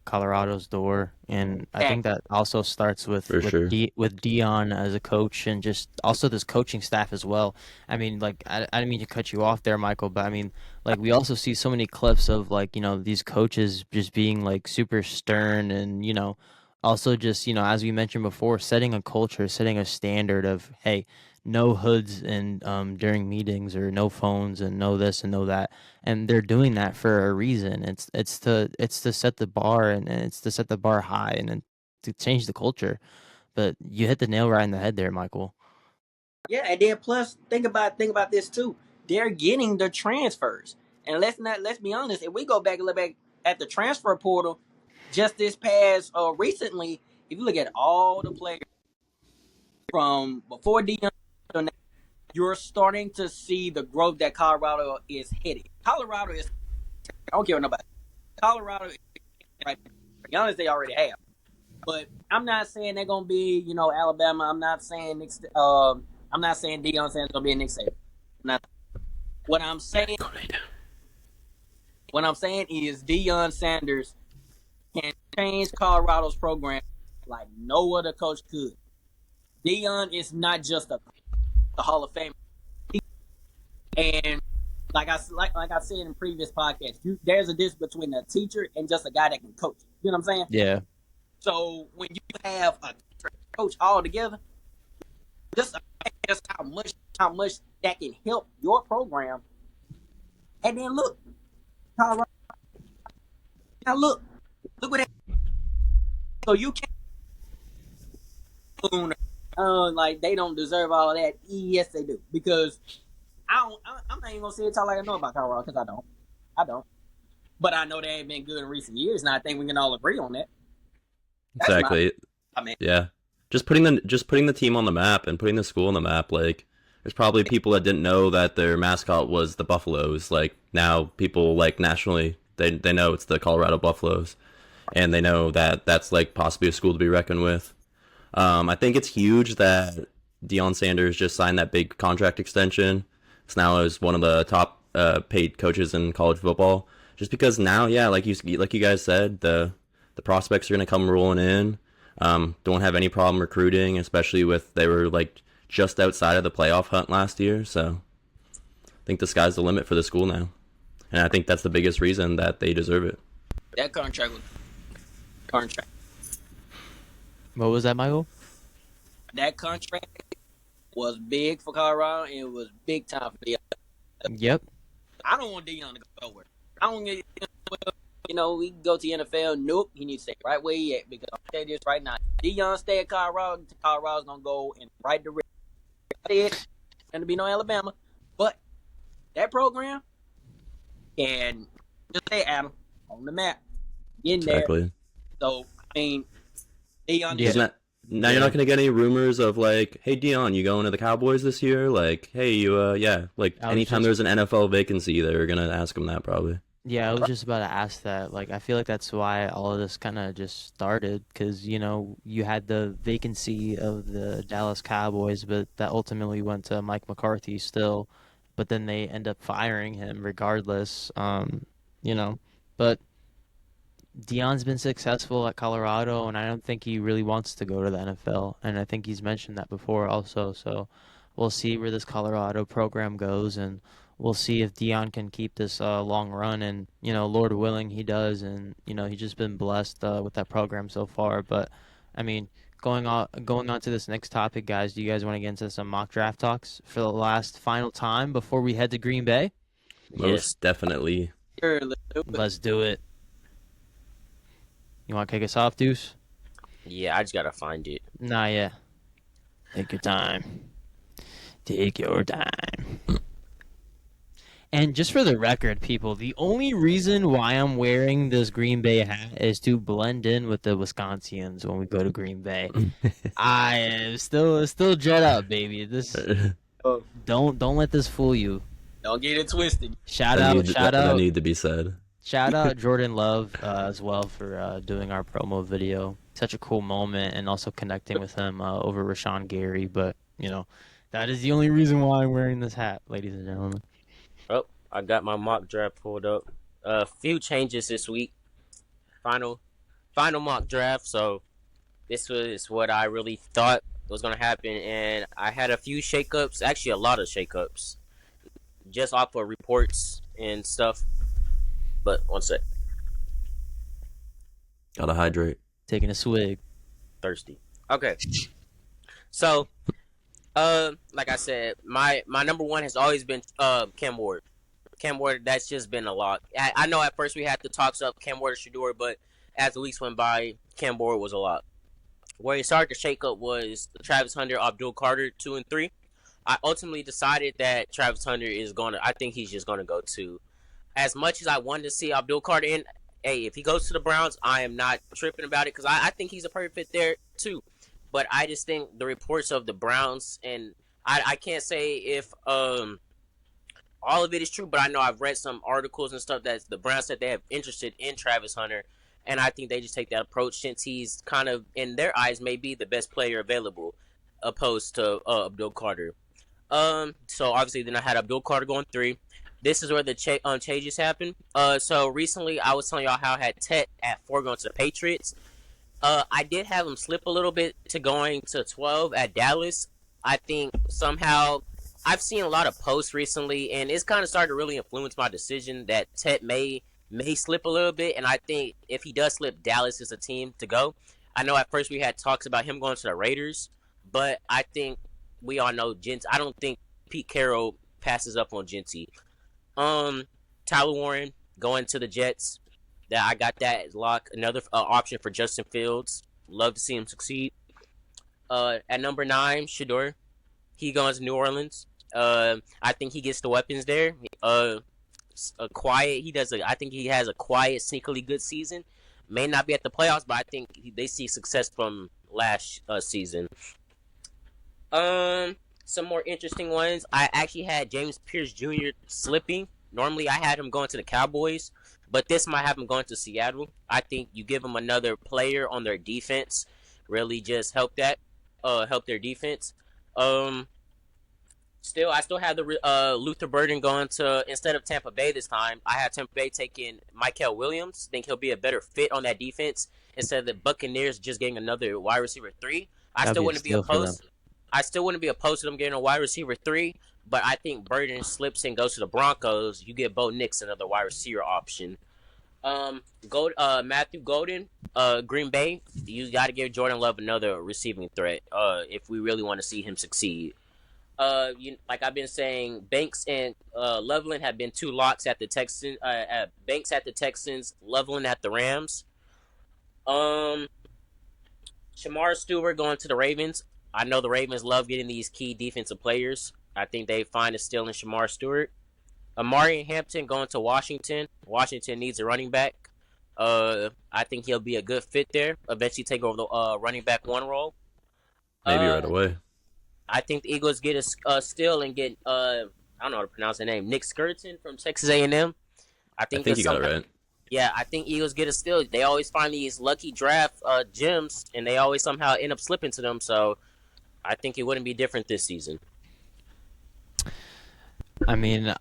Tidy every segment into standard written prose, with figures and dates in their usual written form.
Colorado's door, and I think Exactly. that also starts with For sure. With Dion as a coach, and just also this coaching staff as well. I mean, like I didn't mean to cut you off there, Michael, but I mean, like we also see so many clips of like these coaches just being like super stern, and also just as we mentioned before, setting a culture, setting a standard of, hey, no hoods and during meetings, or no phones, and no this and no that, and they're doing that for a reason. It's to set the bar, and it's to set the bar high, and then to change the culture. But you hit the nail right in the head there, Michael. Yeah, and then plus think about this too. They're getting the transfers, and let's be honest. If we go back and look back at the transfer portal, just this past recently, if you look at all the players from before Deion, to now, you're starting to see the growth that Colorado is headed. Colorado is. I don't care what nobody. Colorado is right. To be honest, they already have. But I'm not saying they're gonna be, Alabama. I'm not saying I'm not saying Deion Sanders gonna be a Nick Saban. Not what I'm saying. What I'm saying is Deion Sanders can change Colorado's program like no other coach could. Deion is not just a Hall of Famer, and like I said in previous podcasts, there's a difference between a teacher and just a guy that can coach. You know what I'm saying? Yeah, So when you have a coach all together, just just how much that can help your program. And then look, Colorado. Now look what. So you can't like they don't deserve all of that. Yes, they do because I'm not even gonna say it talk like I know about Colorado because I don't. But I know they ain't been good in recent years, and I think we can all agree on that. That's my. Exactly. I mean, Yeah. Just putting the team on the map and putting the school on the map, like there's probably people that didn't know that their mascot was the Buffaloes. Like now people like nationally they know it's the Colorado Buffaloes, and they know that that's like possibly a school to be reckoned with. I think it's huge that Deion Sanders just signed that big contract extension. So now is one of the top paid coaches in college football. Just because now, yeah, like you guys said, the prospects are gonna come rolling in. Don't have any problem recruiting, especially with they were like just outside of the playoff hunt last year. So I think the sky's the limit for the school now, and I think that's the biggest reason that they deserve it. that contract, what was that, Michael? that contract was big for Colorado, and it was big time for the. Yep. I don't want Deion to go nowhere. I don't get. We can go to the NFL. Nope, he needs to stay right where he at because I'll tell you this right now. Deion stay at Colorado. Colorado's gonna go in the right direction. There's gonna be no Alabama, but that program can just say Adam on the map, in there. Exactly. So I mean, Deion Yeah. Because now you're Yeah. not gonna get any rumors of like, hey Dion, you going to the Cowboys this year? Like, hey, yeah. Like I was anytime just there's an NFL vacancy, they're gonna ask him that probably. Yeah, I was just about to ask that. Like, I feel like that's why all of this kind of just started, because you had the vacancy of the Dallas Cowboys, but that ultimately went to Mike McCarthy still. But then they end up firing him regardless. You know, but Dion's been successful at Colorado, and I don't think he really wants to go to the NFL. And I think he's mentioned that before also. So we'll see where this Colorado program goes, and we'll see if Dion can keep this long run. And Lord willing, he does. And he's just been blessed with that program so far. But I mean, going on to this next topic, guys. Do you guys want to get into some mock draft talks for the last final time before we head to Green Bay? Yes. Most definitely. sure, let's do it. Let's do it. You want to kick us off, Deuce? Yeah, I just gotta find it. Nah, yeah. Take your time. Take your time. And just for the record, people, the only reason why I'm wearing this Green Bay hat is to blend in with the Wisconsians when we go to Green Bay. I am still jet up, baby. This Oh, don't let this fool you. don't get it twisted. Shout that out, need shout that out, need to be said. shout out Jordan Love as well for doing our promo video. Such a cool moment, and also connecting with him over Rashawn Gary. But that is the only reason why I'm wearing this hat, ladies and gentlemen. Oh, I got my mock draft pulled up. A few changes this week. Final final mock draft, so this was what I really thought was gonna happen, and I had a few shakeups, actually a lot of shakeups, just off of reports and stuff. But one sec, Gotta hydrate. Taking a swig. thirsty. Okay, so like I said, my number one has always been Cam Ward. Cam Ward, that's just been a lot. I know at first we had the talks of Cam Ward or Shador, but as the weeks went by, Cam Ward was a lot. Where he started to shake up was Travis Hunter, Abdul Carter, 2 and 3. I ultimately decided that Travis Hunter is going to, I think he's just going to go 2. As much as I wanted to see Abdul Carter in, hey, if he goes to the Browns, I am not tripping about it because I think he's a perfect fit there too. But I just think the reports of the Browns, and I can't say if all of it is true, but I know I've read some articles and stuff that the Browns said they have interested in Travis Hunter, and I think they just take that approach since he's kind of, in their eyes, maybe the best player available, opposed to Abdul Carter. So obviously then I had Abdul Carter going 3. This is where the changes happen. So recently I was telling y'all how I had Tet at 4 going to the Patriots. I did have him slip a little bit to going to 12 at Dallas. I think somehow I've seen a lot of posts recently, and it's kind of started to really influence my decision that Tet may slip a little bit, and I think if he does slip, Dallas is a team to go. I know at first we had talks about him going to the Raiders, but I think we all know I don't think Pete Carroll passes up on Genty. Tyler Warren going to the Jets. That I got that as lock. Another option for Justin Fields. Love to see him succeed. At number 9, Shador. He goes to New Orleans. I think he gets the weapons there. A quiet. I think he has a quiet, sneakily good season. May not be at the playoffs, but I think they see success from last season. Some more interesting ones. I actually had James Pierce Jr. slipping. Normally, I had him going to the Cowboys, but this might have him going to Seattle. I think you give him another player on their defense, really just help their defense. I still have the Luther Burden going to, instead of Tampa Bay this time, I had Tampa Bay taking Michael Williams. Think he'll be a better fit on that defense instead of the Buccaneers just getting another wide receiver 3. I still wouldn't be opposed to them getting a wide receiver 3, but I think Burden slips and goes to the Broncos. You get Bo Nix another wide receiver option. Matthew Golden, Green Bay. You got to give Jordan Love another receiving threat if we really want to see him succeed. Like I've been saying, Banks and Loveland have been 2 locks at the Texans. Banks at the Texans, Loveland at the Rams. Shamar Stewart going to the Ravens. I know the Ravens love getting these key defensive players. I think they find a steal in Shamar Stewart. Amari Hampton going to Washington. Washington needs a running back. I think he'll be a good fit there. Eventually take over the running back 1 role. Maybe right away. I think the Eagles get a steal and get I don't know how to pronounce the name, Nick Skirton from Texas A&M. I think you got it right. Yeah, I think Eagles get a steal. They always find these lucky draft gems, and they always somehow end up slipping to them. So I think it wouldn't be different this season. I mean,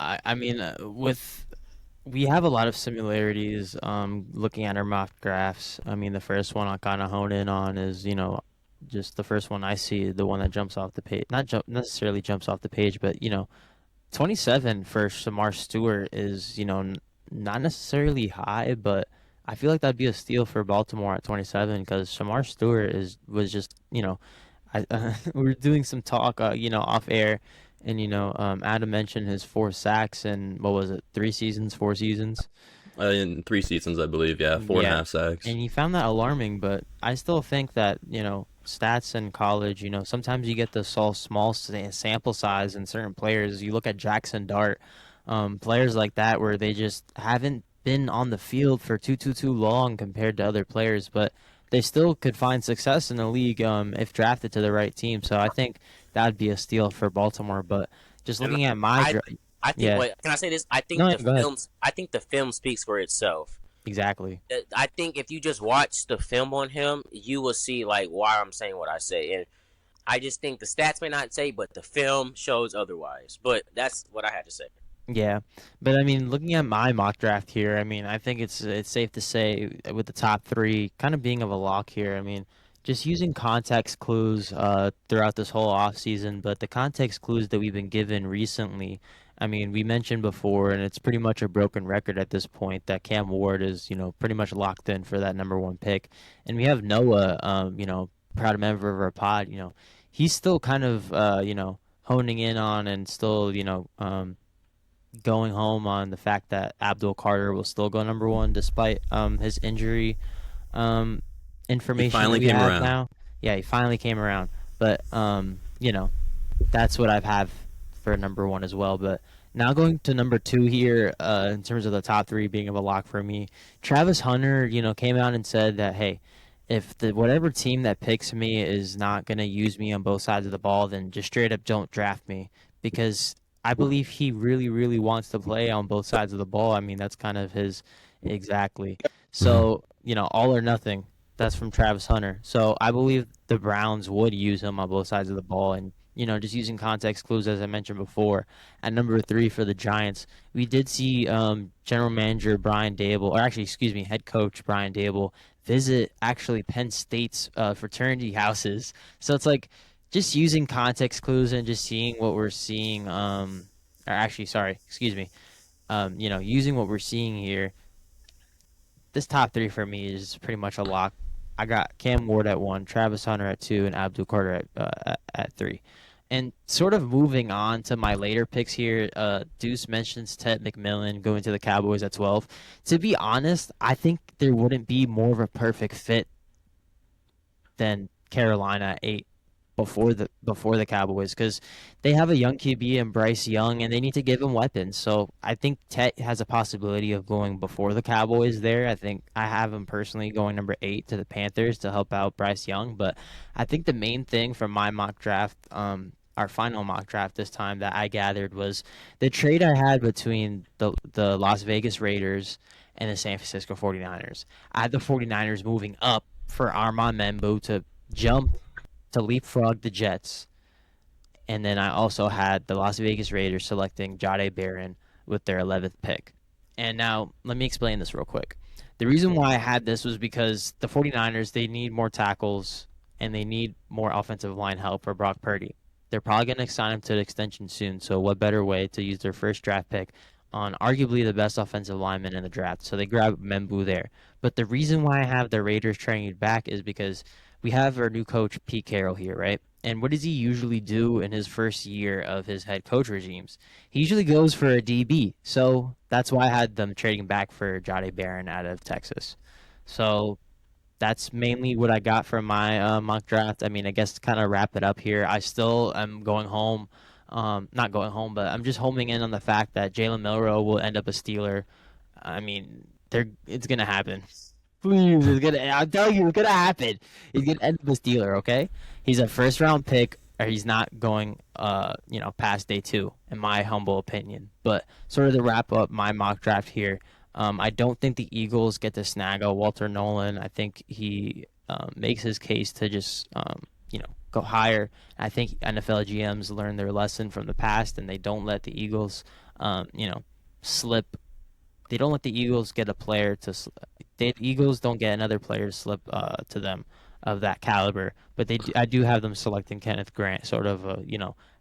we have a lot of similarities looking at our mock drafts. I mean, the first one I'll kind of hone in on is, just the first one I see, the one that jumps off the page. Not necessarily jumps off the page, but, 27 for Shamar Stewart is, not necessarily high, but I feel like that'd be a steal for Baltimore at 27 because Shamar Stewart was just, we were doing some talk, off air. And, Adam mentioned his 4 sacks in, what was it, 4 seasons? In 3 seasons, I believe, yeah, 4.5 sacks. And he found that alarming, but I still think that, stats in college, sometimes you get the small sample size in certain players. You look at Jackson Dart, players like that where they just haven't been on the field for too long compared to other players, but they still could find success in the league if drafted to the right team. So I think that would be a steal for Baltimore. But just looking at my I think. Wait, can I say this? I think the film speaks for itself. Exactly. I think if you just watch the film on him, you will see like why I'm saying what I say, and I just think the stats may not say, but the film shows otherwise. But that's what I had to say. Yeah, but I mean, looking at my mock draft here, I mean, I think it's safe to say with the top three kind of being of a lock here. I mean, just using context clues throughout this whole off season, but the context clues that we've been given recently, I mean, we mentioned before, and it's pretty much a broken record at this point that Cam Ward is, pretty much locked in for that number one pick, and we have Noah, proud member of our pod, he's still kind of, honing in on and still, going home on the fact that Abdul Carter will still go number one despite his injury um, He information that finally we came have around. now. Yeah, he finally came around, but that's what I've have for number one as well. But now going to number two here, in terms of the top three being of a lock for me, Travis Hunter, came out and said that hey, if the whatever team that picks me is not gonna use me on both sides of the ball, then just straight up don't draft me because I believe he really, really wants to play on both sides of the ball. I mean, that's kind of his exactly. Hmm. So, all or nothing. That's from Travis Hunter. So I believe the Browns would use him on both sides of the ball. And, just using context clues, as I mentioned before, at number three for the Giants, we did see general manager Brian Dable, or actually, excuse me, head coach Brian Dable, visit actually Penn State's fraternity houses. So it's like just using context clues and just seeing what we're seeing. Or actually, sorry, excuse me. Using what we're seeing here, this top three for me is pretty much a lock. I got Cam Ward at one, Travis Hunter at two, and Abdul Carter at three. And sort of moving on to my later picks here, Deuce mentions Ted McMillan going to the Cowboys at 12. To be honest, I think there wouldn't be more of a perfect fit than Carolina at 8 before the Cowboys because they have a young QB and Bryce Young and they need to give him weapons. So I think Tet has a possibility of going before the Cowboys there. I think I have him personally going number 8 to the Panthers to help out Bryce Young. But I think the main thing from my mock draft, our final mock draft this time that I gathered was the trade I had between the Las Vegas Raiders and the San Francisco 49ers. I had the 49ers moving up for Armand Membu to jump to leapfrog the Jets. And then I also had the Las Vegas Raiders selecting Jade Barron with their 11th pick. And now let me explain this real quick. The reason why I had this was because the 49ers, they need more tackles and they need more offensive line help for Brock Purdy. They're probably going to sign him to an extension soon. So what better way to use their first draft pick on arguably the best offensive lineman in the draft? So they grab Membu there. But the reason why I have the Raiders trading back is because we have our new coach Pete Carroll here, right? And what does he usually do in his first year of his head coach regimes? He usually goes for a DB. So that's why I had them trading back for Jade Barron out of Texas. So that's mainly what I got from my mock draft. I mean, I guess to kind of wrap it up here, I still am going home. Not going home, but I'm just homing in on the fact that Jalen Milroe will end up a Steeler. I mean, it's gonna happen. Please, it's gonna. I'm telling you, it's gonna happen. He's gonna end up a Steeler. Okay, he's a first round pick, or he's not going, past day two, in my humble opinion. But sort of to wrap up my mock draft here, I don't think the Eagles get to snag a Walter Nolan. I think he makes his case to just, go higher. I think NFL GMs learn their lesson from the past, and they don't let the Eagles, slip. They don't let the Eagles get a player to. The Eagles don't get another player to slip to them of that caliber. But I do have them selecting Kenneth Grant, sort of a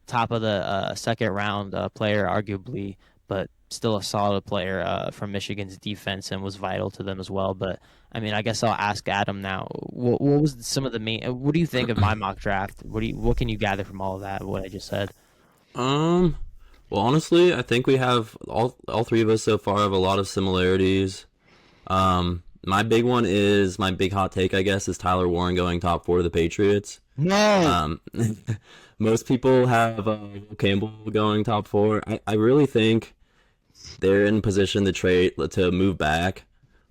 top of the second round player, arguably, but still a solid player from Michigan's defense and was vital to them as well. But I mean, I guess I'll ask Adam now. What was some of the main? What do you think of my mock draft? What can you gather from all of that? What I just said. Um, well, honestly, I think we have all three of us so far have a lot of similarities. My big one is my big hot take, I guess, is Tyler Warren going top 4 of the Patriots. No. Most people have Campbell going top 4. I really think they're in position to move back.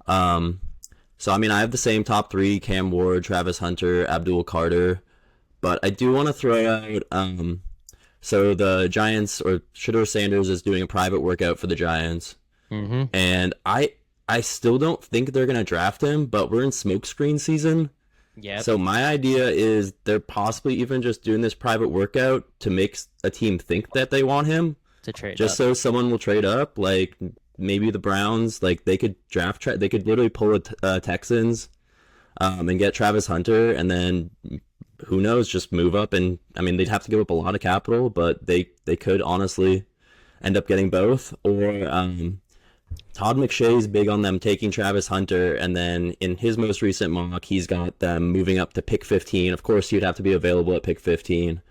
So I mean, I have the same top 3: Cam Ward, Travis Hunter, Abdul Carter, but I do want to throw out. So the Giants, or Shedeur Sanders, is doing a private workout for the Giants, Mm-hmm. and I still don't think they're gonna draft him, but we're in smokescreen season. Yep. So my idea is they're possibly even just doing this private workout to make a team think that they want him. to trade just up. so someone will trade up. Like maybe the Browns, like they could they could literally pull Texans, and get Travis Hunter, and then who knows, just move up. And I mean, they'd have to give up a lot of capital, but they could honestly end up getting both. Or Todd McShay's big on them taking Travis Hunter, and then in his most recent mock, he's got them moving up to pick 15. Of course, he'd have to be available at pick 15,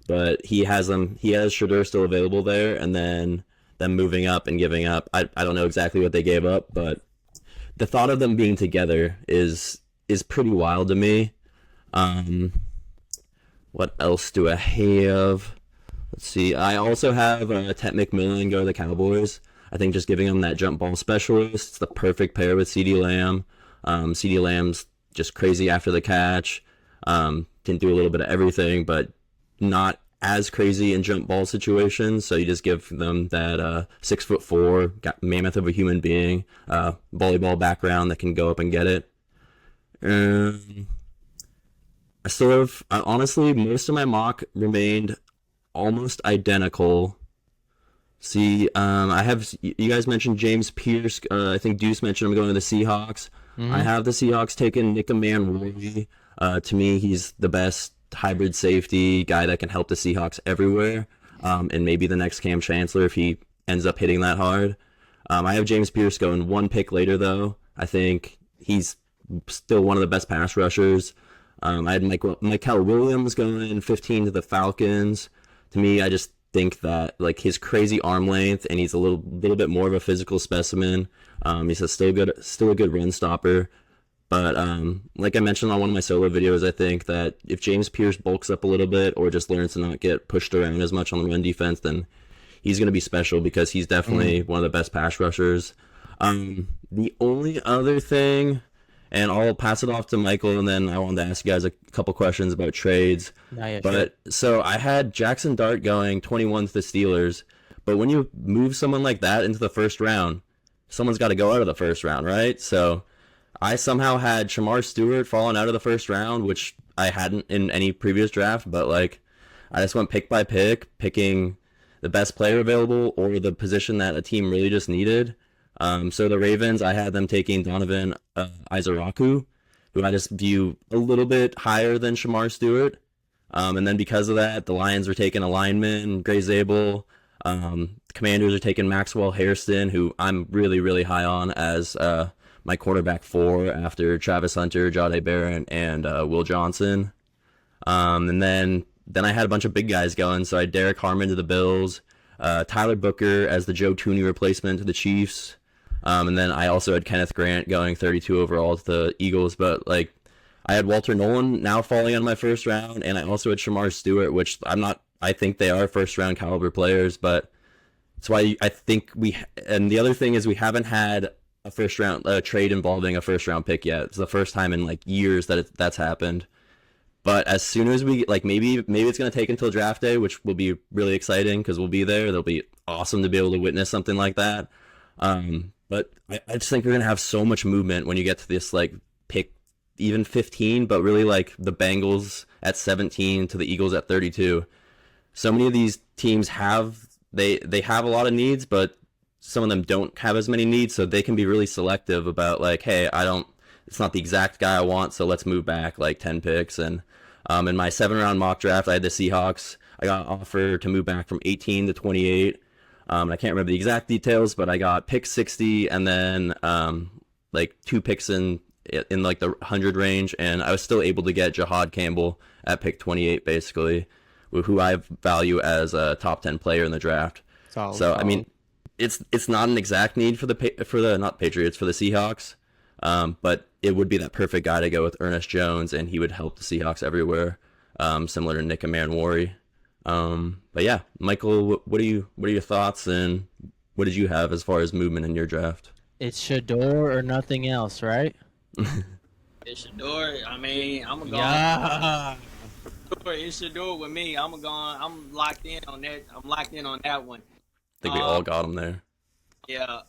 but he has them. He has Shadur still available there, and then them moving up and giving up. I don't know exactly what they gave up, but the thought of them being together is pretty wild to me. What else do I have? Let's see. I also have Ted McMillan go to the Cowboys. I think just giving him that jump ball specialist, it's the perfect pair with CeeDee Lamb. CeeDee Lamb's just crazy after the catch. Can do a little bit of everything, but not as crazy in jump ball situations. So you just give them that 6'4", got mammoth of a human being, volleyball background that can go up and get it. I sort of, honestly, most of my mock remained almost identical. See, I have, you guys mentioned James Pierce. I think Deuce mentioned I'm going to the Seahawks. I have the Seahawks taking Nick Manworthy. To me, he's the best hybrid safety guy that can help the Seahawks everywhere. And maybe the next Cam Chancellor if he ends up hitting that hard. I have James Pierce going one pick later, though. I think he's still one of the best pass rushers. I had Michael Williams going 15 to the Falcons. To me, I just think that like his crazy arm length, and he's a little bit more of a physical specimen. He's still a good run stopper. But like I mentioned on one of my solo videos, I think that if James Pierce bulks up a little bit or just learns to not get pushed around as much on the run defense, then he's going to be special because he's definitely one of the best pass rushers. The only other thing, and I'll pass it off to Michael, and then I wanted to ask you guys a couple questions about trades. So I had Jackson Dart going 21 to the Steelers, but when you move someone like that into the first round, someone's got to go out of the first round, right? So I somehow had Shamar Stewart falling out of the first round, which I hadn't in any previous draft, but like I just went pick by pick, picking the best player available or the position that a team really just needed. So the Ravens, I had them taking Donovan Izaraku, who I just view a little bit higher than Shamar Stewart. And then because of that, the Lions were taking a lineman, Gray Zabel. The Commanders are taking Maxwell Hairston, who I'm really, really high on as my quarterback 4 after Travis Hunter, Jahdae Barron, and Will Johnson. And then I had a bunch of big guys going. So I had Derek Harmon to the Bills, Tyler Booker as the Joe Tooney replacement to the Chiefs. And then I also had Kenneth Grant going 32 overall to the Eagles. But like I had Walter Nolan now falling on my first round, and I also had Shamar Stewart, which I think they are first round caliber players, but that's why I think and the other thing is we haven't had a first round trade involving a first round pick yet. It's the first time in like years that that's happened. But as soon as we like, maybe it's going to take until draft day, which will be really exciting because we'll be there. It'll be awesome to be able to witness something like that. But I just think we're going to have so much movement when you get to this like pick even 15, but really like the Bengals at 17 to the Eagles at 32. So many of these teams they have a lot of needs, but some of them don't have as many needs, so they can be really selective about like, hey, it's not the exact guy I want, so let's move back like 10 picks. And in my 7-round mock draft, I had the Seahawks. I got an offer to move back from 18 to 28. I can't remember the exact details, but I got pick 60 and then like 2 picks in like the 100 range, and I was still able to get Jahad Campbell at pick 28, basically, who I value as a top 10 player in the draft. I mean, it's not an exact need for the not Patriots, for the Seahawks, but it would be that perfect guy to go with Ernest Jones, and he would help the Seahawks everywhere, similar to Nick Manworthy. But yeah, Michael, what are your thoughts, and what did you have as far as movement in your draft? It's Shador or nothing else, right? It's Shador. I mean, I'm gonna go. Yeah. It's Shador with me. I'm locked in on that. I'm locked in on that one. I think we all got him there. Yeah.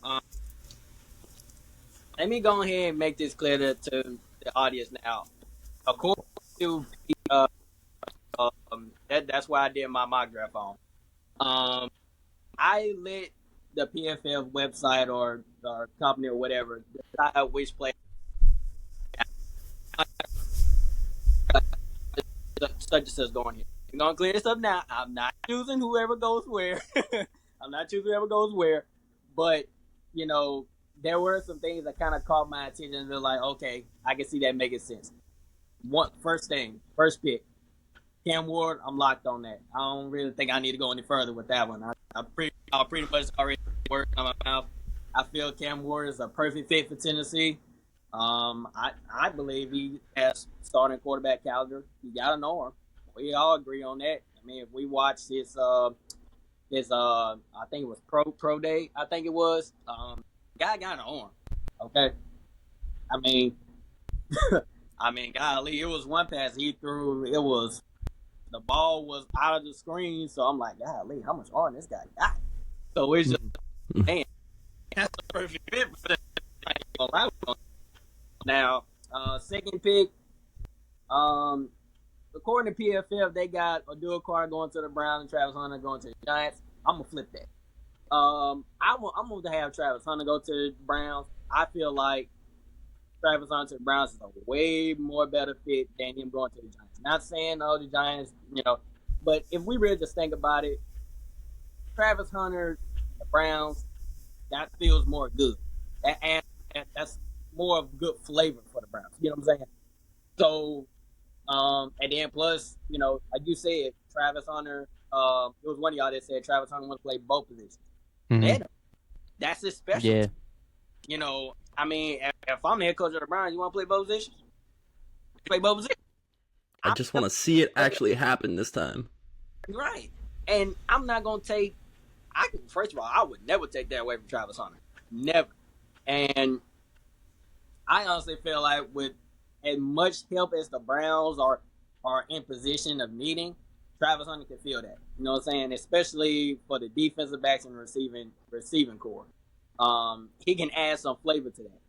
Let me go ahead and make this clear to the audience now. According to that's why I did my mock draft on. I let the PFF website or company or whatever decide which player such and such going here. We're gonna clear this up now. I'm not choosing whoever goes where. I'm not choosing whoever goes where. But, you know, there were some things that kind of caught my attention and they're like, okay, I can see that making sense. First pick. Cam Ward, I'm locked on that. I don't really think I need to go any further with that one. I pretty much already worked on my mouth. I feel Cam Ward is a perfect fit for Tennessee. I believe he has starting quarterback caliber. You gotta know him. We all agree on that. I mean, if we watched his I think it was pro day. I think it was. Guy got an arm. Okay. I mean, golly, it was one pass he threw. The ball was out of the screen, so I'm like, golly, how much arm this guy got? So it's just, man, that's a perfect fit for that. Now, second pick, according to PFF, they got Adul Carter going to the Browns and Travis Hunter going to the Giants. I'm gonna flip that. I'm going to have Travis Hunter go to the Browns. I feel like Travis Hunter to the Browns is a way more better fit than him going to the Giants. Not saying, the Giants, but if we really just think about it, Travis Hunter, the Browns, that feels more good. And that's more of good flavor for the Browns. You know what I'm saying? So, and then plus, like you said, Travis Hunter, it was one of y'all that said Travis Hunter wants to play both positions. Mm-hmm. That's his specialty. Yeah. I mean, if I'm the head coach of the Browns, you want to play both positions? Play both positions. I just want to see it actually happen this time. Right. And I'm not going to take first of all, I would never take that away from Travis Hunter. Never. And I honestly feel like with as much help as the Browns are in position of needing, Travis Hunter can feel that. You know what I'm saying? Especially for the defensive backs and receiving core. He can add some flavor to that.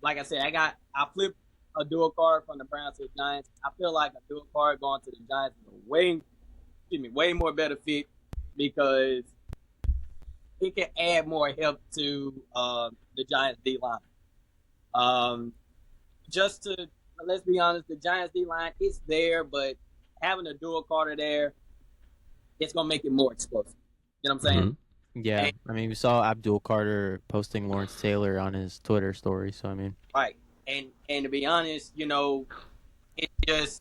Like I said, I flipped a dual card from the Browns to the Giants. I feel like a dual card going to the Giants is a way more better fit because it can add more help to the Giants D line. Let's be honest, the Giants D line is there, but having a dual Carter there, it's gonna make it more explosive. You know what I'm saying? Mm-hmm. Yeah, I mean, we saw Abdul Carter posting Lawrence Taylor on his Twitter story, so I mean, right. And to be honest, it's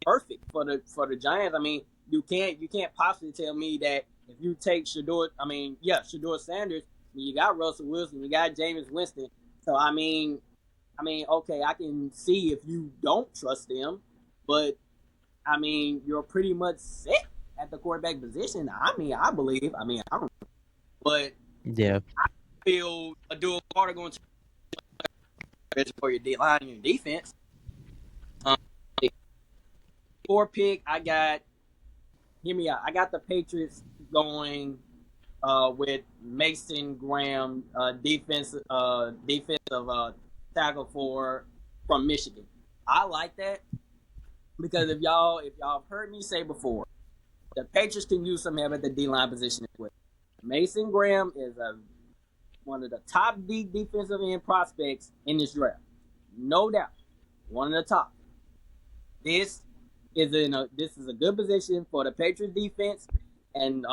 perfect for the Giants. I mean, you can't possibly tell me that if you take Shador Sanders, you got Russell Wilson, you got Jameis Winston. So I mean, okay, I can see if you don't trust them, but I mean, you're pretty much set at the quarterback position. I mean, I believe. I mean, I don't know. But yeah, I feel a dual Carter going to for your D line and your defense. Four pick, hear me out. I got the Patriots going with Mason Graham, defensive tackle from Michigan. I like that because if y'all have heard me say before, the Patriots can use some help at the D-line position as well. Mason Graham is one of the top defensive end prospects in this draft. No doubt. One of the top. This is a good position for the Patriots defense and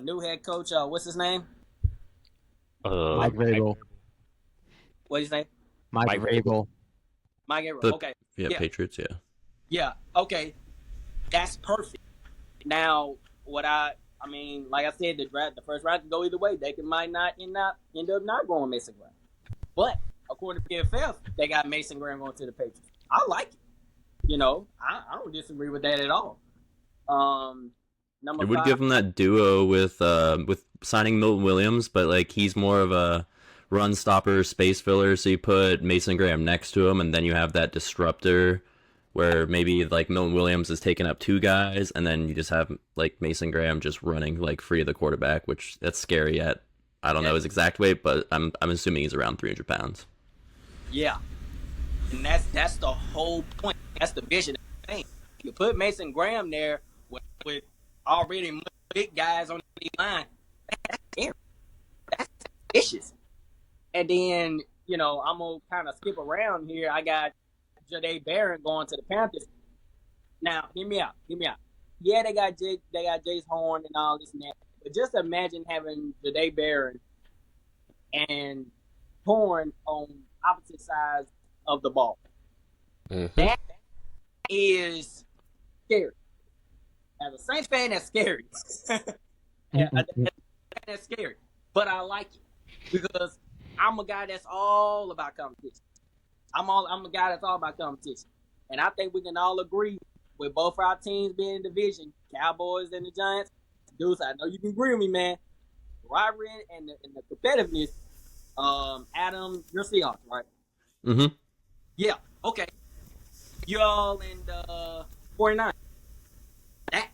new head coach, what's his name? Mike Vrabel. What's his name? Mike Vrabel. Mike Vrabel. Okay. Yeah, Patriots, yeah. Yeah, okay. That's perfect. Now, like I said, the first round can go either way. They might not end up not going Mason Graham. But according to PFF, they got Mason Graham going to the Patriots. I like it. I don't disagree with that at all. Number It would 5, give him that duo with signing Milton Williams, but like he's more of a run stopper, space filler. So you put Mason Graham next to him, and then you have that disruptor where maybe like Milton Williams is taking up 2 guys, and then you just have like Mason Graham just running like free of the quarterback, which that's scary at I don't know his exact weight, but I'm assuming he's around 300 pounds. Yeah, and that's the whole point. That's the vision of the thing. You put Mason Graham there with already big guys on the line. That's scary. That's vicious. And then, I'm gonna kind of skip around here. I got Jade Barron going to the Panthers. Now, hear me out. Hear me out. Yeah, they got Jace Horn and all this and that. But just imagine having Jade Barron and Horn on opposite sides of the ball. Mm-hmm. That is scary. As a Saints fan, that's scary. Yeah, that's scary. But I like it because I'm a guy that's all about competition. I'm a guy that's all about competition, and I think we can all agree with both our teams being in division, Cowboys and the Giants. Deuce, I know you can agree with me, man. Rivalry and the competitiveness. Adam, you're Seahawks, right? Mm-hmm. Yeah. Okay. You all in the 49. That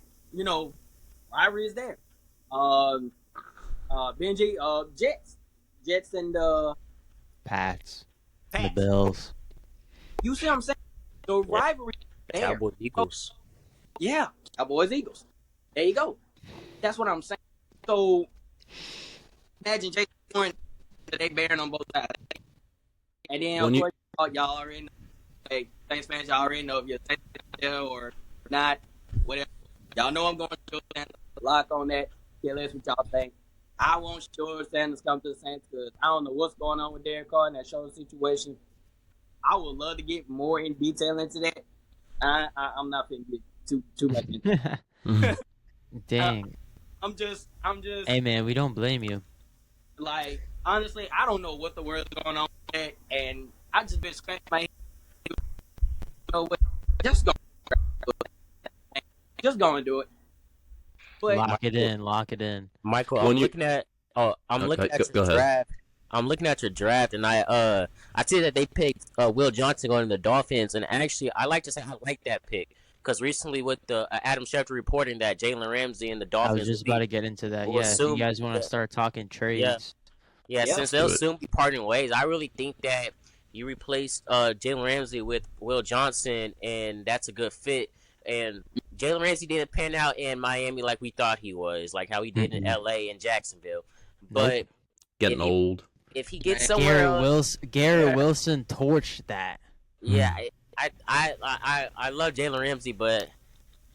rivalry is there. Benji, Jets and Pats, the Pats. Bills. You see what I'm saying? The rivalry is there. Cowboys, Eagles. Yeah, Cowboys, Eagles. There you go. That's what I'm saying. So imagine Jay Horn, they bearing on both sides, and then of course y'all already know. Hey, Saints fans, y'all already know if you're Saints or not, whatever. Y'all know I'm going to lock on that. Yeah, that's what y'all think. I want George Sanders to come to the Saints because I don't know what's going on with Derek Carr in that shoulder situation. I would love to get more in detail into that. I'm not going to get too much into it. Dang. I'm just. Hey man, we don't blame you. Like, honestly, I don't know what the world's going on with that, and I just been scratching my head. You know what? Just going to do it. But Lock it in. Michael, When I'm you- looking at looking at go your ahead. draft. I'm looking at your draft, and I see that they picked Will Johnson going to the Dolphins, and actually, I like to say I like that pick because recently with the Adam Schefter reporting that Jalen Ramsey and the I Dolphins was just about to get into that. will Yeah, if you soon guys want to start talking trades. Yeah. since Let's they'll do it. soon be parting ways, I really think that you replace Jalen Ramsey with Will Johnson, and that's a good fit. And Jalen Ramsey didn't pan out in Miami like we thought he was, like how he did in Mm-mm. LA and Jacksonville. But Getting old. if he gets somewhere else, Garrett Wilson torched that. yeah, I love Jalen Ramsey, but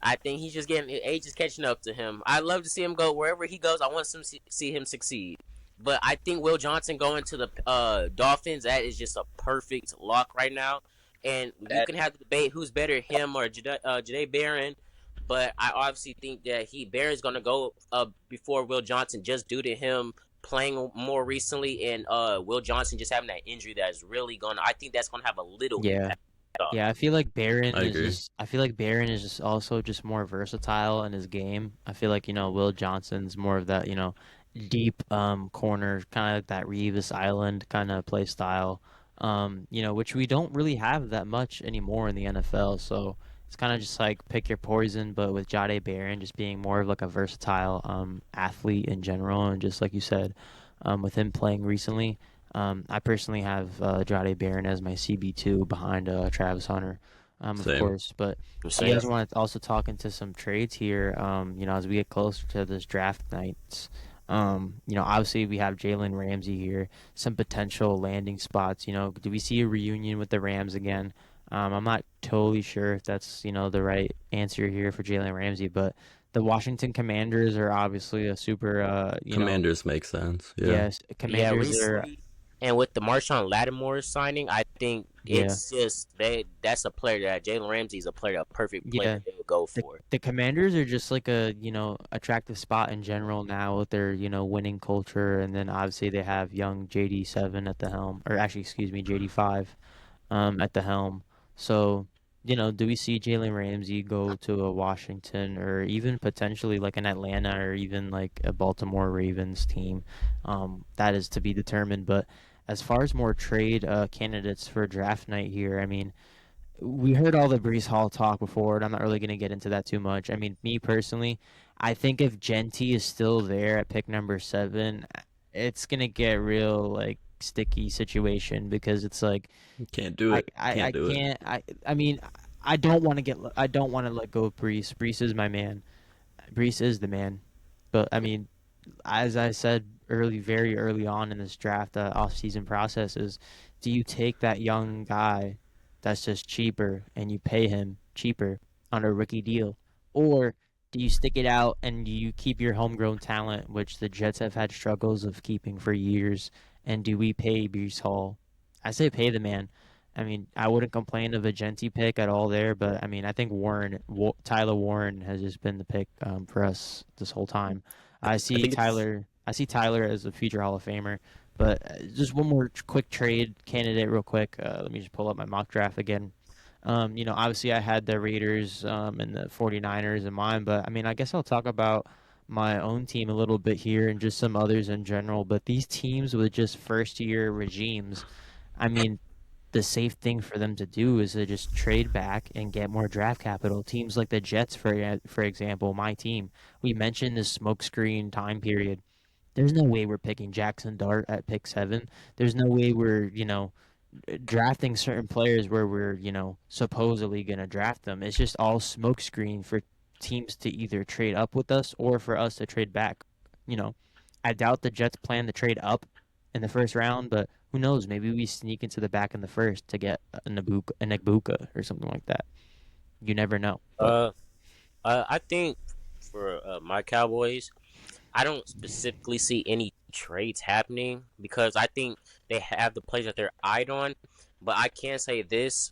I think he's just getting age is catching up to him. I love to see him go wherever he goes. I want to see him succeed. But I think Will Johnson going to the Dolphins, that is just a perfect lock right now. And you can have the debate who's better, him or Jade Barron. But I obviously think that Barron's going to go before Will Johnson just due to him playing more recently and Will Johnson just having that injury that is really going to – I think that's going to have a little impact. Yeah, I feel like Barron I is agree. just also just more versatile in his game. I feel like, Will Johnson's more of that, deep corner, kind of like that Reeves Island kind of play style. Which we don't really have that much anymore in the NFL. So it's kind of just like pick your poison, but with Jade Barron just being more of like a versatile athlete in general, and just like you said, with him playing recently. I personally have Jade Barron as my CB2 behind Travis Hunter, of Same. course. But you guys want to also talk into some trades here, as we get closer to this draft nights. Obviously we have Jalen Ramsey here, some potential landing spots. Do we see a reunion with the Rams again? I'm not totally sure if that's, the right answer here for Jalen Ramsey, but the Washington Commanders are obviously a super, Commanders make sense. Yeah. yes, Commanders are. Recently, and with the Marshawn Lattimore signing, I think it's just that's a player that Jalen Ramsey's a player, a perfect player they would go for. The Commanders are just like a, attractive spot in general now with their, winning culture. And then obviously they have young JD7 at the helm, or actually, excuse me, JD5 at the helm. So, do we see Jalen Ramsey go to a Washington or even potentially like an Atlanta or even like a Baltimore Ravens team? That is to be determined. But as far as more trade candidates for draft night here, I mean, we heard all the Brees Hall talk before, and I'm not really going to get into that too much. I mean, me personally, I think if Genty is still there at pick number 7, it's going to get real, like, sticky situation because it's like You can't do it. I can't. I mean, I don't want to let go of Brees. Brees is my man. Brees is the man. But I mean, as I said very early on in this draft, off-season process is, do you take that young guy that's just cheaper and you pay him cheaper on a rookie deal, or do you stick it out and you keep your homegrown talent, which the Jets have had struggles of keeping for years, and do we pay Brees Hall? I say pay the man. I mean, I wouldn't complain of a Genty pick at all there, but I mean, I think Tyler Warren has just been the pick for us this whole time. I I see think it's Tyler. I see Tyler as a future Hall of Famer. But just one more quick trade candidate, real quick. Let me just pull up my mock draft again. Obviously I had the Raiders and the 49ers in mind, but I mean, I guess I'll talk about my own team a little bit here and just some others in general. But these teams with just first year regimes, I mean, the safe thing for them to do is to just trade back and get more draft capital. Teams like the Jets, for example, my team, we mentioned this smokescreen time period. There's no way we're picking Jackson Dart at pick 7. There's no way we're, drafting certain players where we're, supposedly going to draft them. It's just all smokescreen for teams to either trade up with us or for us to trade back. You know, I doubt the Jets plan to trade up in the first round, but who knows? Maybe we sneak into the back in the first to get a Nagbuka or something like that. You never know. But Uh, I think for my Cowboys, I don't specifically see any trades happening because I think they have the players that they're eyed on. But I can say this: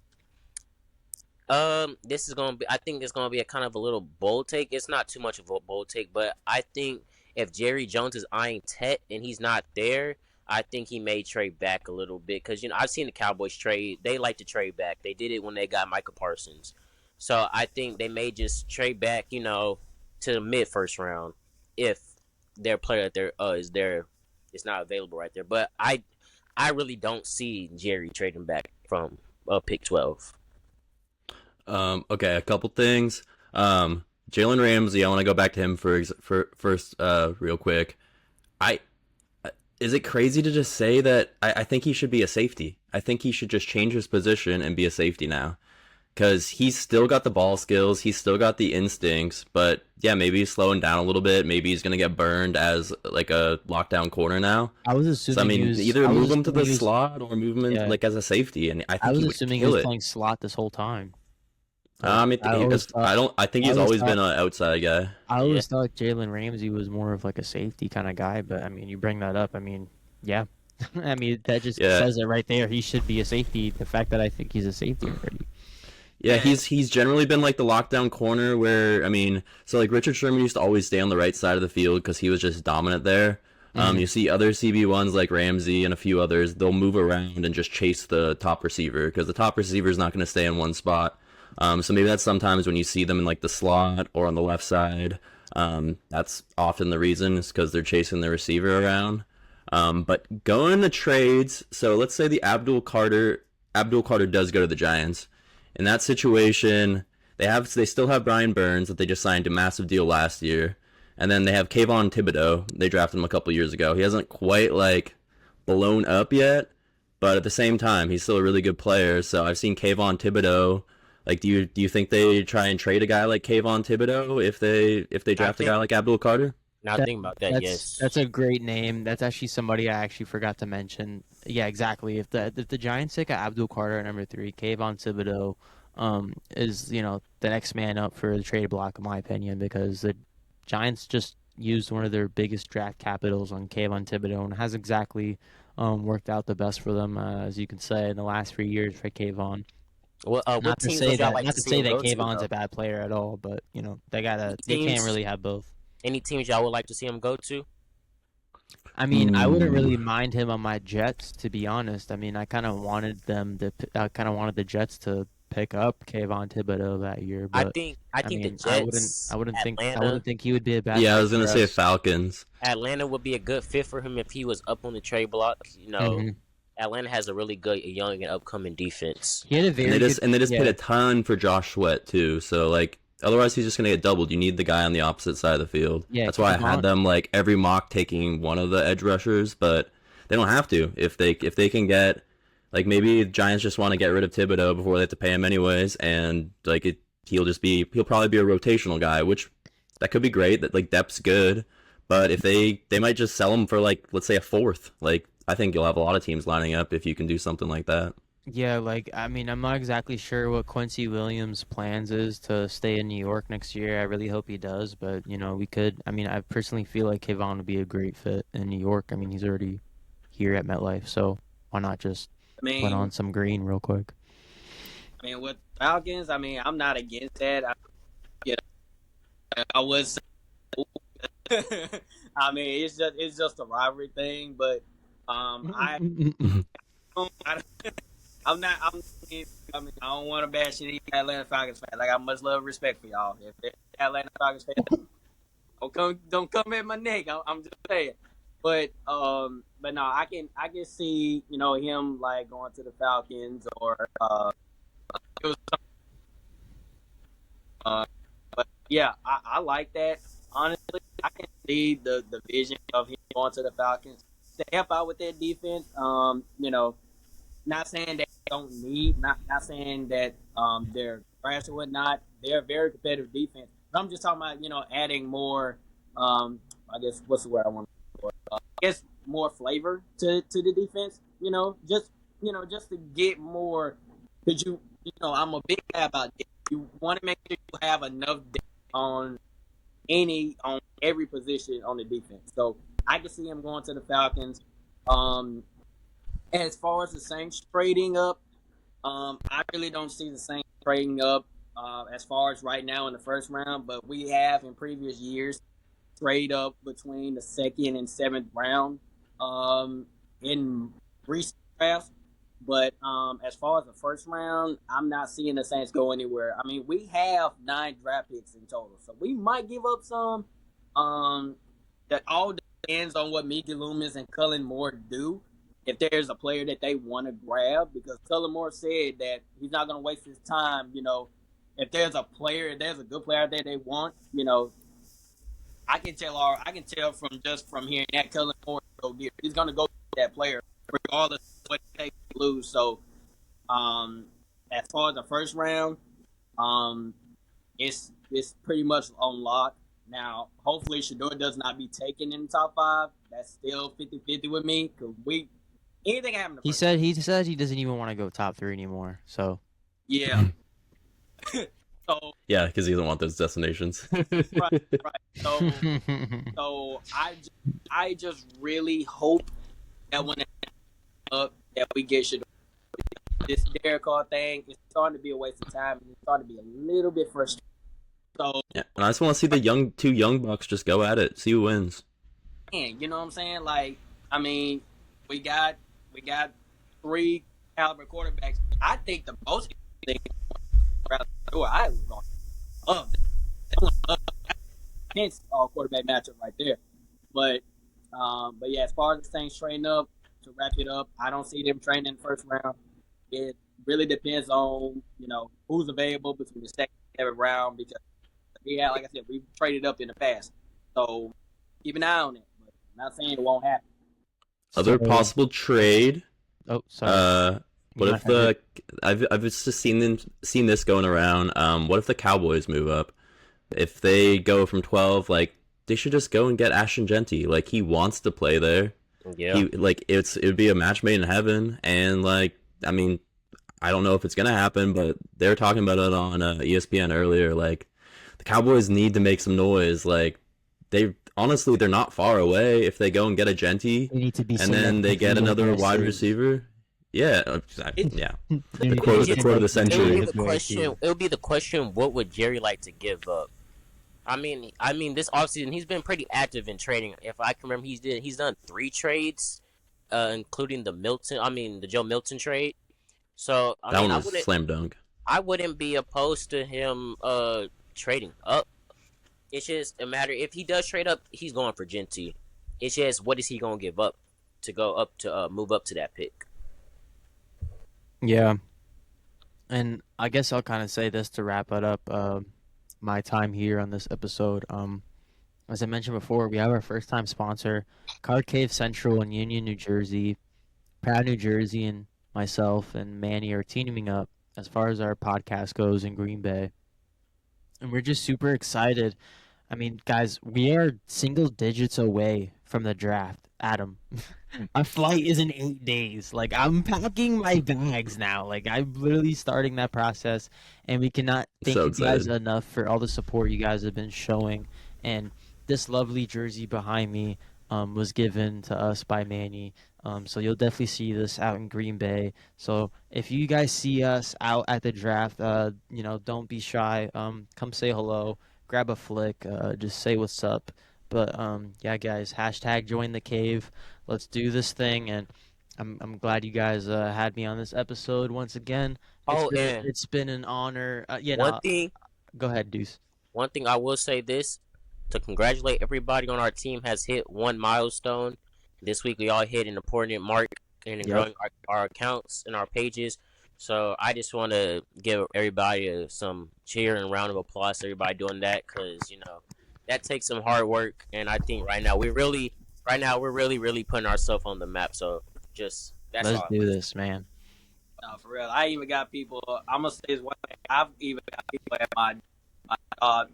this is gonna be. I think it's gonna be a kind of a little bold take. It's not too much of a bold take, but I think if Jerry Jones is eyeing Tet and he's not there, I think he may trade back a little bit because I've seen the Cowboys trade. They like to trade back. They did it when they got Micah Parsons, so I think they may just trade back. To the mid first round if their player that there is there is not available right there. But I really don't see Jerry trading back from pick 12. Okay, a couple things. Jalen Ramsey, I want to go back to him for first, real quick. I Is it crazy to just say that I think he should be a safety? I think he should just change his position and be a safety now. Because he's still got the ball skills, he's still got the instincts, but yeah, maybe he's slowing down a little bit. Maybe he's gonna get burned as like a lockdown corner now. I was So I assuming mean, either move him to the slot or move him in like as a safety, and I I think was he would assuming he kill was it. playing slot this whole time. I I always thought I don't. I think I he's always always been thought an outside guy. I Yeah. always thought Jalen Ramsey was more of like a safety kind of guy, but I mean, you bring that up. I mean, yeah, I mean that just Yeah, says it right there. He should be a safety. The fact that I think he's a safety already. yeah. Yeah. He's generally been like the lockdown corner where I mean, so like Richard Sherman used to always stay on the right side of the field because he was just dominant there. Hmm. You see other CB ones like Ramsey and a few others, they'll move around and just chase the top receiver because the top receiver is not going to stay in one spot. So maybe that's sometimes when you see them in like the slot or on the left side. That's often the reason is because they're chasing the receiver around. But going to trades, so let's say the Abdul Carter does go to the Giants. In that situation, they still have Brian Burns that they just signed a massive deal last year, and then they have Kayvon Thibodeau. They drafted him a couple years ago. He hasn't quite like blown up yet, but at the same time, he's still a really good player. So I've seen Kayvon Thibodeau. Like, do you think they try and trade a guy like Kayvon Thibodeau if they I draft a think guy like Abdul Carter? now That think about that. Yes. that's a great name. That's actually somebody I actually forgot to mention. Yeah, exactly. If the Giants take a Abdul Carter at number 3, Kayvon Thibodeau, is the next man up for the trade block in my opinion because the Giants just used one of their biggest draft capitals on Kayvon Thibodeau and has exactly worked out the best for them as you can say in the last 3 years for Kayvon. What teams would y'all like Not to to see say him that go to Kayvon's a though? bad player at all, but Any they can't teams? really have both. Any teams y'all would like to see him go to? I mean, I wouldn't Ooh. really mind him on my Jets, to be honest. I mean, I kind of wanted the Jets to pick up Kayvon Thibodeau that year, but I I think the mean, Jets, I wouldn't Atlanta, think he would be a bad Yeah, I fit was gonna for say us. Falcons. Atlanta would be a good fit for him if he was up on the trade block. Hmm. Atlanta has a really good young and upcoming defense. He had a And they very good, just paid yeah, a ton for Josh Sweat too. So like otherwise he's just gonna get doubled. You need the guy on the opposite side of the field. yeah, That's why I had Kayvon. them like every mock taking one of the edge rushers, but they don't have to. If they can get like maybe the Giants just want to get rid of Thibodeau before they have to pay him anyways, and he'll probably be a rotational guy, which that could be great. That like depth's good. But if they might just sell him for like, let's say a fourth. Like I think you'll have a lot of teams lining up if you can do something like that. Yeah, like I mean, I'm not exactly sure what Quincy Williams' plans is to stay in New York next year. I really hope he does, but we could. I mean, I personally feel like Kayvon would be a great fit in New York. I mean, he's already here at MetLife, so why not just I put mean, on some green real quick? with Falcons, I mean, I'm not against that. You I was. I mean, it's just a rivalry thing, but I, I I'm not. I mean, I don't want to bash any Atlanta Falcons fan. Like I much love and respect for y'all. If they're Atlanta Falcons fan, don't come at my neck. I'm just saying. But no, I can see him like going to the Falcons or it was, uh but yeah, I like that. Honestly, I can see the vision of him going to the Falcons to help out with that defense. Not saying that they don't need, not saying that they're trash or whatnot. They're a very competitive defense. But I'm just talking about adding more. I guess what's the word I want for? I guess more flavor to the defense. Just to get more. Because I'm a big guy about depth. You want to make sure you have enough depth on on every position on the defense. So I can see him going to the Falcons. Um, as far as the Saints trading up, I really don't see the Saints trading up as far as right now in the first round. But we have in previous years trade up between the second and seventh round in recent drafts. But as far as the first round, I'm not seeing the Saints go anywhere. I mean, we have 9 draft picks in total, so we might give up some. Um, that all depends on what Mickey Loomis and Cullen Moore do. If there's a player that they want to grab, because Cullen Moore said that he's not going to waste his time. If there's a player, if there's a good player that they want, I can tell from hearing that Cullen Moore go get. He's going to go get that player regardless of what they lose. So, um, as far as the first round, um, it's pretty much on lock. Now, hopefully, Shador does not be taken in the top 5. That's still 50-50 with me because anything can happen in the He first said round. he said he doesn't even want to go top 3 anymore. So Yeah. So Yeah, because he doesn't want those destinations. right, right. So I just really hope that when it up that we get Shador. This Derek Carr thing is starting to be a waste of time, and it's starting to be a little bit frustrating. So, Yeah, and I just want to see the two young bucks just go at it, see who wins. man, you know what I'm saying? Like, I mean, we got 3 caliber quarterbacks. I think the most thing I was on against quarterback matchup right there. But yeah, as far as the Saints trading up to wrap it up, I don't see them trading in the first round. It really depends on who's available between the second and third round because like I said, we've traded up in the past, so keep an eye on it. But I'm not saying it won't happen. Other so possible trade. oh, sorry. Uh, what You if might have it. I've just seen this going around. What if the Cowboys move up? If they go from 12, like they should just go and get Ashton Genty. Like he wants to play there. Yeah. He like it would be a match made in heaven. And like I mean, I don't know if it's gonna happen, but they're talking about it on ESPN earlier. Like the Cowboys need to make some noise. Like they honestly they're not far away if they go and get a Genty They need to be and then they get selectively another wide aggressive. receiver. Yeah, It, yeah. They need to quote be the quote of the selectively It would be century. the aggressive right question. here. It would be the question. What would Jerry like to give up? This offseason he's been pretty active in trading. If I can remember, he's done 3 trades, including the Joe Milton trade. So That one was slam dunk. I wouldn't be opposed to him trading up. It's just a matter if he does trade up, he's going for Genty. It's just what is he gonna give up to go up to move up to that pick? Yeah, and I guess I'll kind of say this to wrap it up. My time here on this episode. As I mentioned before, we have our first time sponsor, Card Cave Central in Union, New Jersey. Proud New Jersey and myself and Manny are teaming up as far as our podcast goes in Green Bay. And we're just super excited I mean, guys, we are single digits away from the draft. Adam, my flight is in 8 days. Like, I'm packing my bags now. Like, I'm literally starting that process, and we cannot thank So you guys excited. enough for all the support you guys have been showing. And this lovely jersey behind me was given to us by Manny. So you'll definitely see this out in Green Bay. So if you guys see us out at the draft, don't be shy. Come say hello, grab a flick, just say what's up. But yeah, guys, hashtag join the cave. Let's do this thing, and I'm glad you guys had me on this episode once again. Oh, and It's been an honor. one thing, Go ahead, Deuce. one thing I will say this to congratulate everybody on our team has hit one milestone. This week we all hit an important mark in Yep. growing our accounts and our pages. So I just want to give everybody some cheer and round of applause to everybody doing that because that takes some hard work, and I think right now we're really putting ourselves on the map. So just that's Let's all. do this, man. No, for real. I even got people. I'm gonna say this one thing. I've even got people at my job.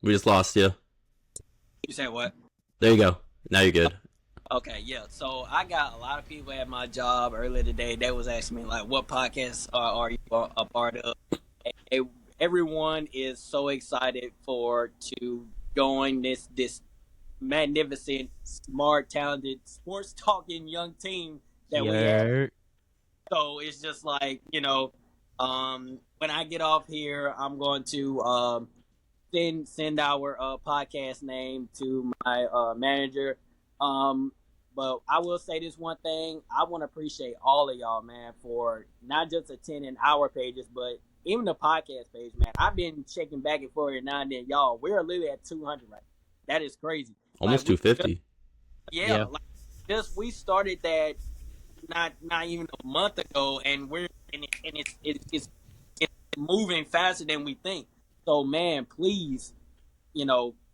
We just lost you. You said what? There you go. Now you're good. Okay, yeah. So I got a lot of people at my job earlier today. They was asking me like, "What podcasts are you a part of?" And everyone is so excited to join this magnificent, smart, talented, sports talking young team that we have. Yeah. So it's just like when I get off here, I'm going to send our podcast name to my manager. But I will say this one thing: I want to appreciate all of y'all, man, for not just attending our pages, but even the podcast page, man. I've been checking back and forth now and then, y'all. We're literally at 200 right now. That is crazy. Like Almost 250. yeah, Yeah. like just we started that not even a month ago, and it's moving faster than we think. So man, please,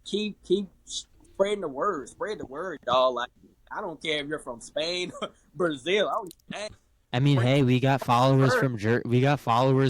keep spreading the word, spread the word, dog. Like I don't care if you're from Spain or Brazil. I don't dang, I mean, spread hey, we got followers the word.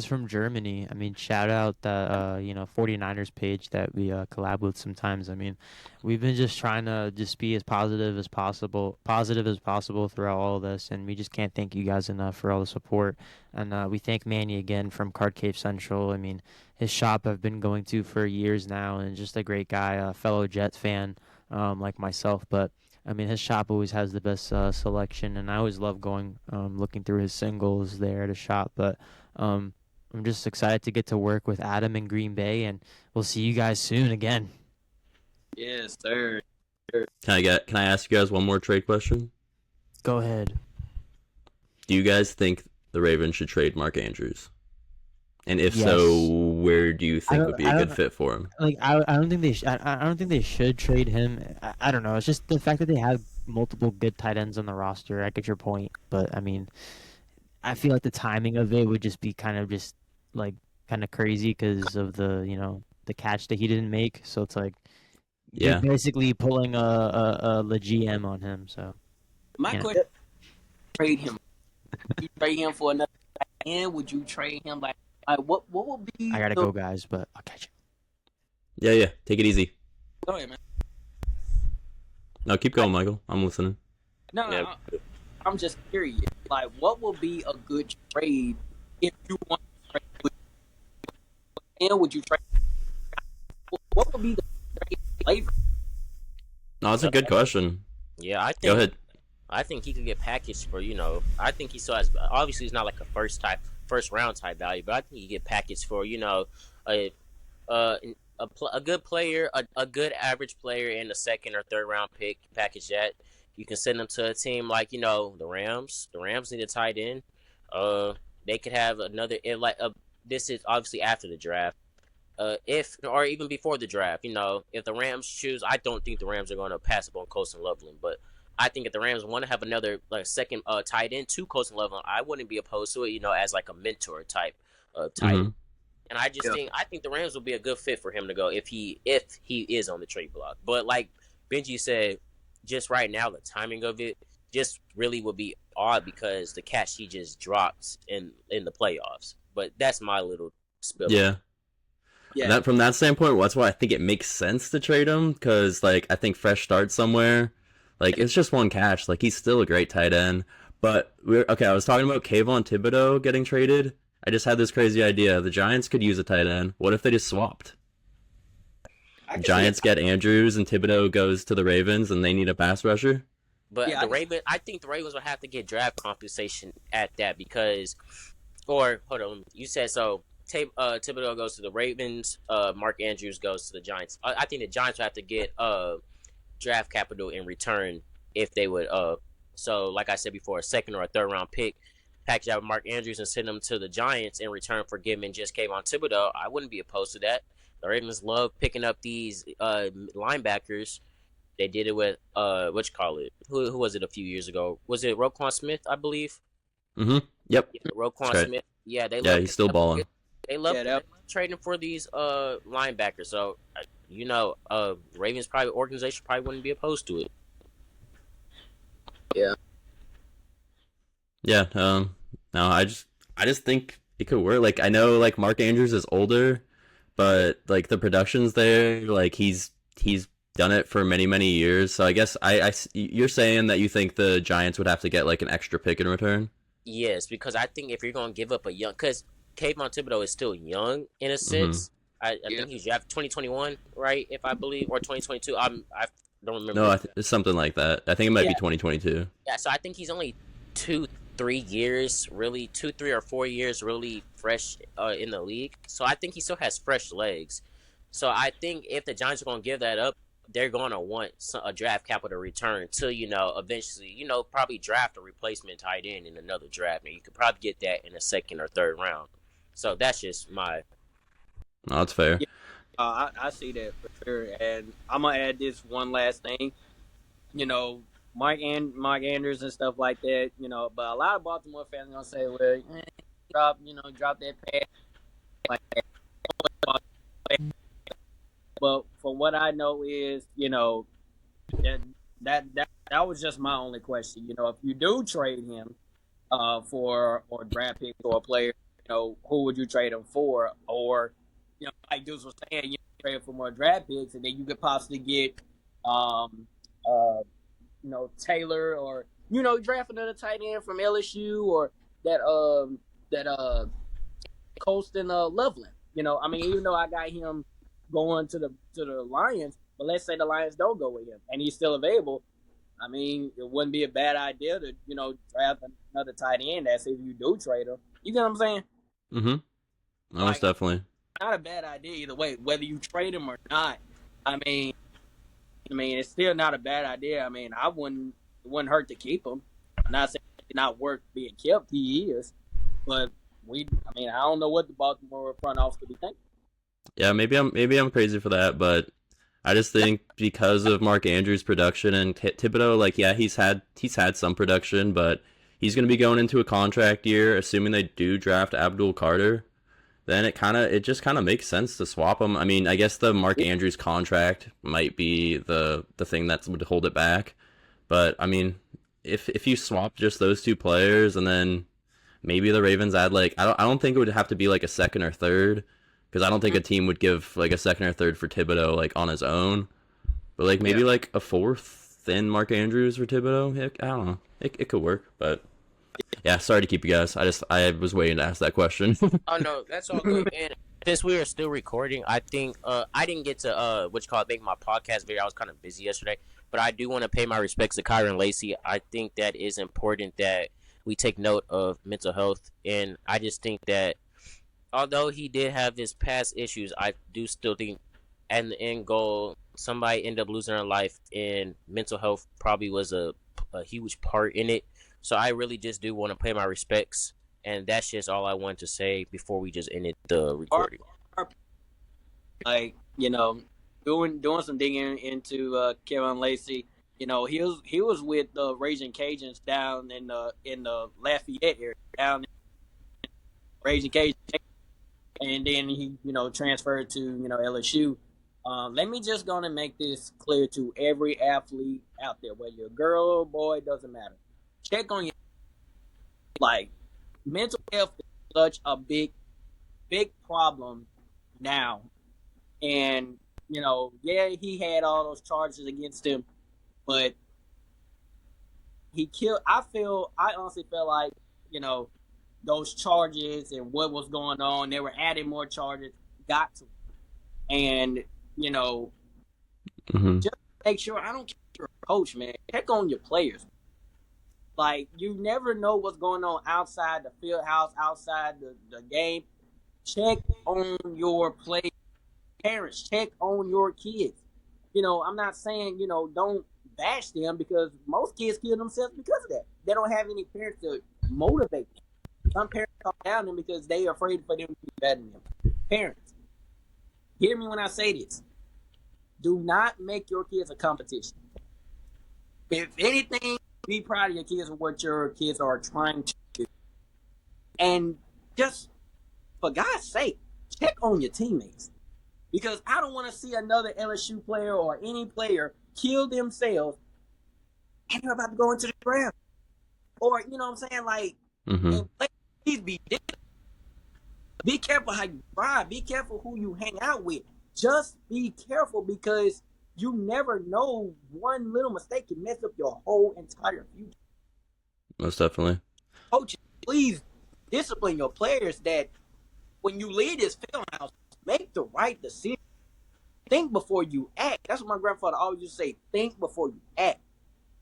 from Germany. I mean, shout out the 49ers page that we collab with sometimes. I mean, we've been just trying to just be as positive as possible throughout all of this, and we just can't thank you guys enough for all the support. And we thank Manny again from Card Cave Central. I mean, his shop I've been going to for years now, and just a great guy, a fellow Jets fan, like myself, but. I mean, his shop always has the best selection, and I always love going, looking through his singles there at his shop. But um, I'm just excited to get to work with Adam in Green Bay, and we'll see you guys soon again. Yes, sir. Can I ask you guys one more trade question? Go ahead. Do you guys think the Ravens should trade Mark Andrews? And if Yes. so, where do you I think don't. would be I a good don't. fit for him? Like I don't think they. I don't think they should trade him. I don't know. It's just the fact that they have multiple good tight ends on the roster. I get your point, but I mean, I feel like the timing of it would just be like kind of crazy because of the catch that he didn't make. So it's like you're Yeah. basically pulling a GM on him. So My you know, question: trade him? Would you trade him for another? And would you trade him like what would I be gotta the? go, guys, but I'll catch Yeah, yeah. Take it easy. Go ahead, man. No, keep going, Michael. I'm listening. No, Yeah. I'm just curious. Like, what would be a good trade if you want to trade with him? Would you trade? What would be the trade flavor? No, that's a good question. Yeah, I Go think ahead. I think he could get packaged for. I think he still has. Obviously, he's not like a first round type value, but I think he get packaged for a a good player, a good average player in the second or third round pick. Package that you can send them to a team like the Rams. The Rams need a tight end. They could have another. This is obviously after the draft. If or even before the draft, if the Rams choose, I don't think the Rams are going to pass up on Colson Loveland, but I think if the Rams want to have another second tight end to Colson Loveland, I wouldn't be opposed to it, as like a mentor type tight end. Hmm. And I think the Rams will be a good fit for him to go if he is on the trade block. But like Benji said, just right now the timing of it just really would be odd because the catch he just dropped in the playoffs. But that's my little spill. Yeah. And Yeah, that from that standpoint, that's why I think it makes sense to trade him because like I think fresh start somewhere, like it's just one catch. Like he's still a great tight end. But we're okay. I was talking about Kayvon Thibodeau getting traded. I just had this crazy idea. The Giants could use a tight end. What if they just swapped? I can see it. Giants get Andrews and Thibodeau goes to the Ravens and they need a pass rusher. But Yeah, I the can, Ravens, I think the Ravens will have to get draft compensation at that because, or hold on, you said so. Thibodeau goes to the Ravens. Mark Andrews goes to the Giants. I think the Giants will have to get draft capital in return if they would. So like I said before, a second or a third round pick, package out with Mark Andrews and send them to the Giants in return for giving just Kayvon Thibodeau. I wouldn't be opposed to that. The Ravens love picking up these linebackers. They did it with what you call it? Who was it a few years ago? Was it Roquan Smith? I believe. Mm-hmm. Yep. Yeah, That's Roquan great. Smith. Yeah, they Yeah, love he's still balling. they that love trading for these linebackers. So Ravens probably organization probably wouldn't be opposed to it. yeah. Yeah. No, I just think it could work. Like I know like Mark Andrews is older, but like the production's there. Like he's done it for many years. So I guess you're saying that you think the Giants would have to get like an extra pick in return. Yes, because I think if you're going to give up a young, because Kayvon Thibodeau is still young in a Mm-hmm. sense. I Yeah. think he's drafted 2021, right? If I believe, or 2022. I don't No, remember. it's something like that. I think it might Yeah. be 2022. Yeah, so I think he's only 2, 3 years, really 2, 3, or 4 years, really fresh in the league. So I think he still has fresh legs. So I think if the Giants are going to give that up, they're going to want a draft capital return to eventually probably draft a replacement tight end in another draft, and you could probably get that in the second or third round. So that's just my No, that's fair. Yeah. I see that for sure. And I'm gonna add this one last thing. You know, Mark Andrews and stuff like that. But a lot of Baltimore fans are gonna say, well, drop that pass like that. But from what I know is, that that was just my only question. If you do trade him for or draft pick or a player, who would you trade him for? Or, like Deuce was saying, you trade for more draft picks, and then you could possibly get, um, uh, Taylor, or draft another tight end from LSU, or that Colston Loveland. I mean, even though I got him going to the Lions, but let's say the Lions don't go with him and he's still available. I mean, it wouldn't be a bad idea to draft another tight end. That's if you do trade him. You get what I'm saying? Mm-hmm. No, most Like, definitely. not a bad idea either way, whether you trade him or not. I mean, it's still not a bad idea. I mean, it wouldn't hurt to keep him. I'm not saying it's not worth being kept. He is, but I don't know what the Baltimore front office could be thinking. Yeah, maybe I'm crazy for that, but I just think because of Mark Andrews' production and Thibodeau, like yeah, he's had some production, but he's going to be going into a contract year, assuming they do draft Abdul Carter. Then it just kind of makes sense to swap him. I mean, I guess the Mark Andrews contract might be the thing that would hold it back, but I mean, if you swap just those two players and then maybe the Ravens add like I don't think it would have to be like a second or third because I don't think a team would give like a second or third for Thibodeau like on his own, but like maybe like a fourth then Mark Andrews for Thibodeau. I don't know. It could work, but yeah. Sorry to keep you guys. I was waiting to ask that question. Oh no, that's all good. And since we are still recording, I think I didn't get to make my podcast video. I was kind of busy yesterday, but I do want to pay my respects to Kyron Lacey. I think that is important that we take note of mental health, and I just think that although he did have his past issues, I do still think, at the end goal, somebody ended up losing their life, and mental health probably was a huge part in it. So I really just do want to pay my respects, and that's just all I wanted to say before we just ended the recording. Like, doing some digging into Kevin Lacey. He was with the Raging Cajuns down in the Lafayette area, down in Raging Cajuns, and then he transferred to LSU. Let me just go and make this clear to every athlete out there, whether you're a girl or boy, doesn't matter. Check on your mental health is such a big problem now And yeah, he had all those charges against him, but he killed. I honestly feel like those charges and what was going on, they were adding more charges, got to him. And Hmm. just make sure. I don't care if you're a coach, man. Check on your players. Like, you never know what's going on outside the field house, outside the game. Check on your players. Parents, check on your kids. I'm not saying, don't bash them, because most kids kill themselves because of that. They don't have any parents to motivate them. Some parents talk down them because they are afraid for them to be better than them. Parents, hear me when I say this. Do not make your kids a competition. If anything, be proud of your kids and what your kids are trying to do. And just, for God's sake, check on your teammates. Because I don't want to see another LSU player or any player kill themselves and they're about to go into the draft. Or, you know what I'm saying? Like, Hmm. and please be careful how you drive. Be careful who you hang out with. Just be careful, because you never know, one little mistake can mess up your whole entire future. Most definitely. Coaches, please discipline your players that when you leave this field house, make the right decision. Think before you act. That's what my grandfather always used to say. Think before you act.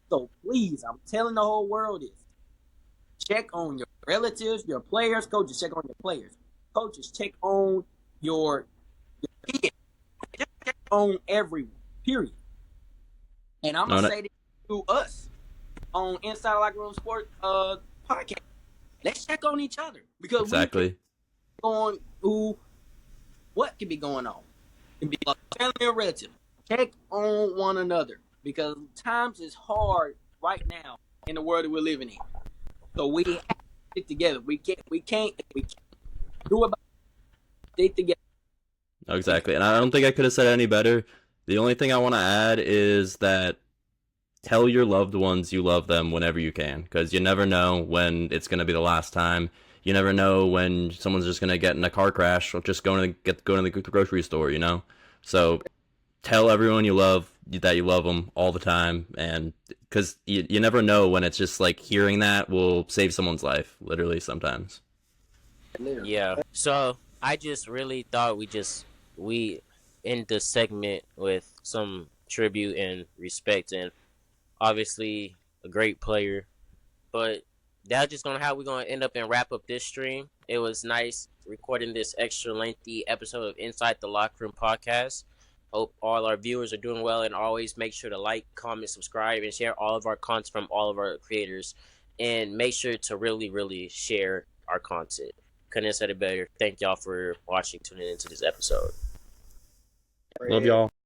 So please, I'm telling the whole world this. Check on your relatives, your players. Coaches, check on your players. Coaches, check on your kids. Just check on everyone. Period. And I'm No, gonna no, say this to us on Inside Locker Room Sports podcast. Let's check on each other, because we can exactly. on who what could be going on. It can be like family or relative. Check on one another, because times is hard right now in the world that we're living in. So we have to stick together. We can't do it by stick together. No, exactly. And I don't think I could have said it any better. The only thing I want to add is that tell your loved ones you love them whenever you can, because you never know when it's going to be the last time. You never know when someone's just going to get in a car crash or just going to the grocery store, you know? So tell everyone you love that you love them all the time, and because you never know when it's just like hearing that will save someone's life, literally sometimes. Yeah. So I just really thought we end the segment with some tribute and respect, and obviously a great player. But that's just gonna how we're gonna end up and wrap up this stream. It was nice recording this extra lengthy episode of Inside the Locker Room podcast. Hope all our viewers are doing well, and always make sure to like, comment, subscribe, and share all of our content from all of our creators. And make sure to really, really share our content. Couldn't have said it better. Thank y'all for watching, tuning into this episode. Love y'all.